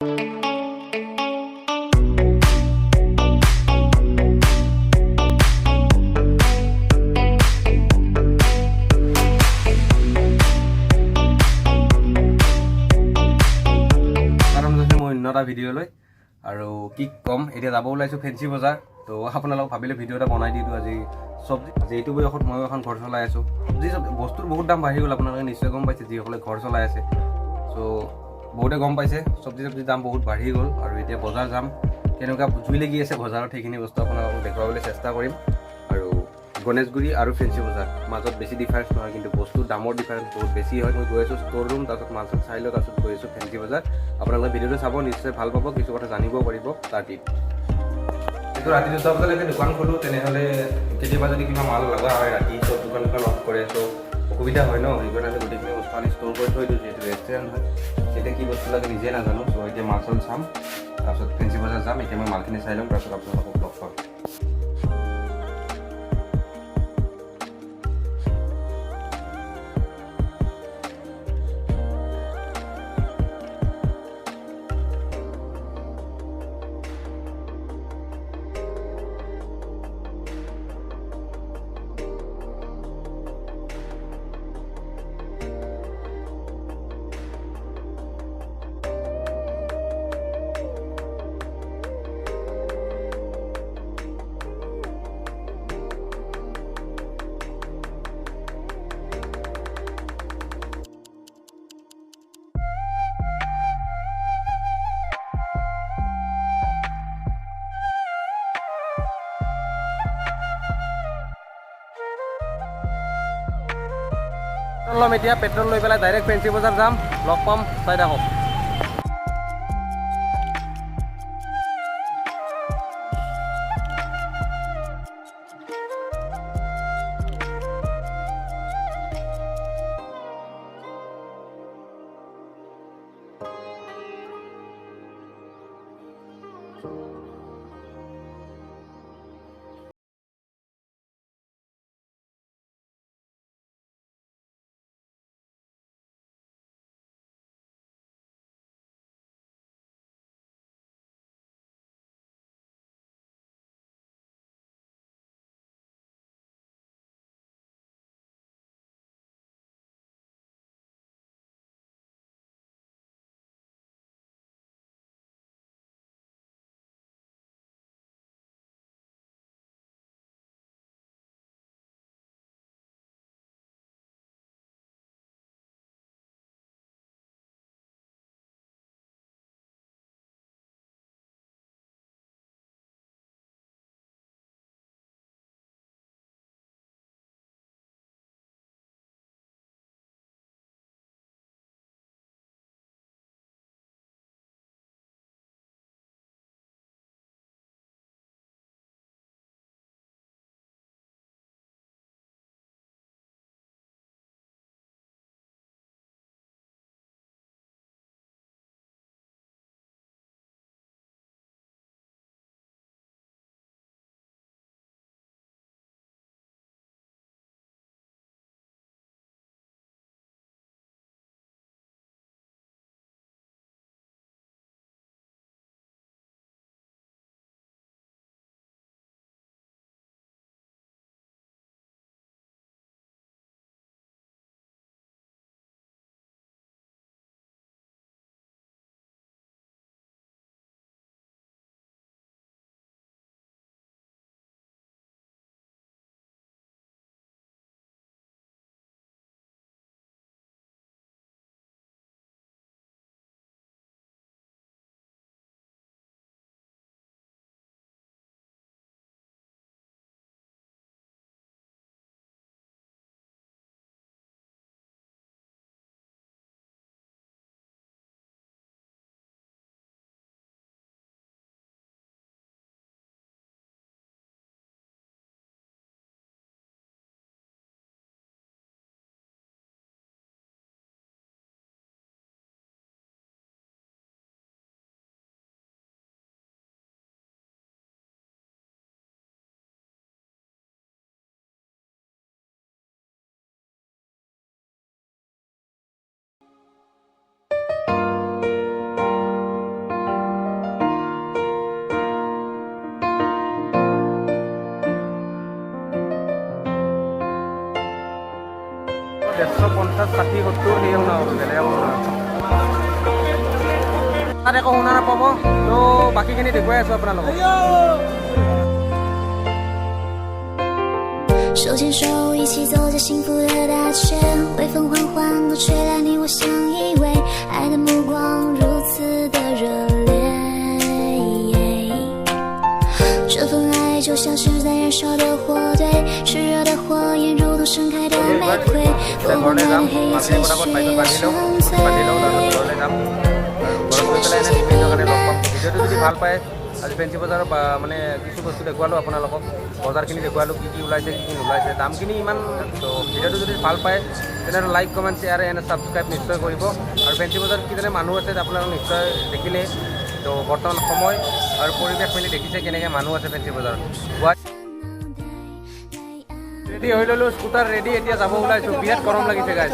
এটা ভিডিঅ'লৈ আৰু কি কম এতিয়া যাব ওলাইছোঁ ফেঞ্চি বজাৰ তো আপোনালোকক ভাবিলে ভিডিঅ' এটা বনাই দিওঁ আজি চব্জি যিটো বয়সত ময়ো এখন ঘৰ চলাই আছোঁ বস্তুৰ বহুত দাম বাঢ়ি গ'ল আপোনালোকে নিশ্চয় গম পাইছে যিসকলে ঘৰ চলাই আছে চ' বহুতে গম পাইছে চব্জিৰ দাম বহুত বাঢ়ি গ'ল আৰু এতিয়া বজাৰ যাম কেনেকুৱা জুই লাগি আছে বজাৰত সেইখিনি বস্তু আপোনালোকক দেখুৱাবলৈ চেষ্টা কৰিম আৰু গণেশগুৰি আৰু ফেঞ্চি বজাৰ মাজত বেছি ডিফাৰেঞ্চ নহয় কিন্তু বস্তুৰ দামৰ ডিফাৰেঞ্চ বহুত বেছি হয় মই গৈ আছোঁ ষ্ট'ৰ ৰুম তাৰপিছত মাল চাই লৈ তাৰপিছত গৈ আছোঁ ফেঞ্চি বজাৰ আপোনালোকে ভিডিঅ'টো চাব নিশ্চয় ভাল পাব কিছু কথা জানিব পাৰিব তাৰ টিপ এইটো ৰাতি 2টা বজালৈকে দোকান খোলোঁ তেনেহ'লে কেতিয়াবা যদি কিবা মাল লগা হয় ৰাতি চব দোকান অফ কৰে চ' অসুবিধা হয় ন সেইকাৰণে আমি গোটেইখিনি বস্তু আনি ষ্ট'ৰ কৰি থৈ দিওঁ যিহেতু ৰেষ্টুৰেণ্ট হয় তেতিয়া কি বস্তু লাগে নিজে নাজানো চ' এতিয়া মাল চাল চাম তাৰপিছত ফেঞ্চি বজাৰ যাম এতিয়া মই মালখিনি চাই ল'ম তাৰপিছত আপোনালোকক লগ পাম পেট্ৰল ল'ম এতিয়া পেট্ৰল লৈ পেলাই ডাইৰেক্ট ফেঞ্চি বজাৰ যাম লগ পাম চাই থাকক 50, 60, 70 সেয়ে শুনা পাব, বেলেগ একো শুনা নাপাব। তাত একো শুনা নাপাব। তো বাকীখিনি দেখুৱাই আছোঁ আপোনালোকক।手牵手一起走在幸福的大街，微风缓缓地吹来你我相依偎，爱的目光如此的热烈，这份爱就像是在燃烧的火堆，炽热的火焰如同盛开的玫瑰，烽火般的黑夜继续沉醉。 ভিডিঅ'টো যদি ভাল পায়, আজি ফেঞ্চি বজাৰৰ মানে কিছু বস্তু দেখুৱালোঁ আপোনালোকক, বজাৰখিনি দেখুৱালোঁ, কি কি ওলাইছে কি কি নোলাইছে, দামখিনি ইমান। তো ভিডিঅ'টো যদি ভাল পায় তেনেহ'লে like, comment, share and subscribe নিশ্চয় কৰিব। আৰু ফেঞ্চি বজাৰত কিজানি মানুহ আছে আপোনালোক নিশ্চয় দেখিলে। তো বৰ্তমান সময় আৰু পৰিৱেশ মেলি দেখিছে কেনেকৈ মানুহ আছে ফেঞ্চি বজাৰত। ৰেডি হৈ ল'লোঁ, স্কুটাৰ ৰেডি, এতিয়া যাব ওলাইছোঁ। বিৰাট গৰম লাগিছে গাইজ।